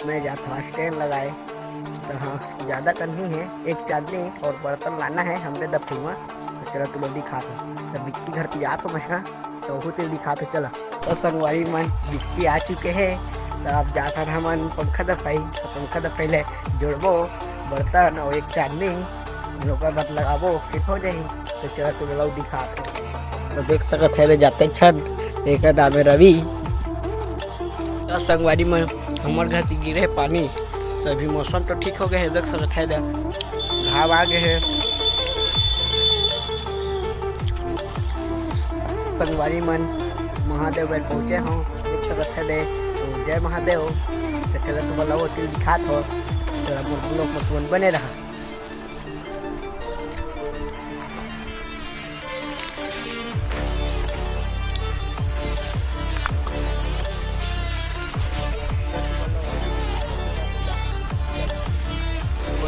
मैं जाता हूँ स्टैंड लगाए। तो हाँ ज़्यादा करनी है, एक चादनी और बर्तन लाना है हमने दफूआ। तो चलो तुम्हें दिखा दो। तो बिक्की घर पे जा तो मैं हाँ तो वो तेल दिखा तो चला। तो संगवारी मन बिक्की आ चुके हैं। तो अब जाकर हमन पंखा दफाई। तो पंखा दफाइले जोड़बो बर्तन और एक चादनी ओकर बाद लगाबो फिर हो जाही। तो चलो तुम्हें लोग दिखा तो देख सकत है जाते छन एक नाम है रवि। तो संगवारी में हमारे घर से गिरे पानी। सभी मौसम तो ठीक हो गए है, देख सकते है घाव आ गए है। संगवारी मन महादेव बैठ पहुँचे हों, देख सकते है तो जय महादेव। तो चलो तो बोला वो तिल दिखा तो थोड़ा लोग मतवन बने रहा।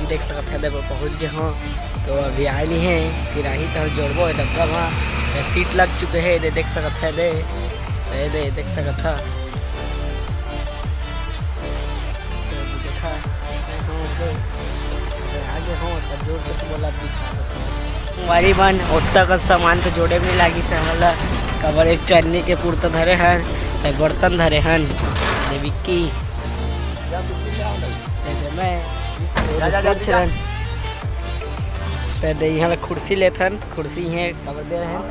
देख सकते हैं देखो पहुँच गए हों। तो अभी आए नहीं हैं फिर आई तो जोड़बो डब्बा वहाँ सीट लग चुके हैं। दे देख सकते है दे देख सकता देखा आगे हो तो जोड़ के तो बोला हमारी बन उतना का सामान तो जोड़े में लगी से हमारा कबर एक चन्नी के पुरता धरे हैं बर्तन धरे हैं विक्की मैं सोच रहे पहले यहाँ कुर्सी लेते हैं, कुर्सी है खबर दे रहे हैं।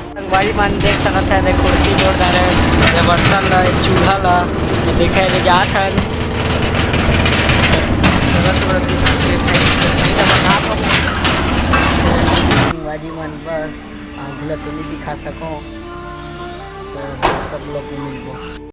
संगवारी मान देख सकते हैं कुर्सी जोरदार है, बर्तन ला चूल्हा ला देखा है जात है। संगवारी मान बस आंगला तो नहीं दिखा सको तो सब लोग मिल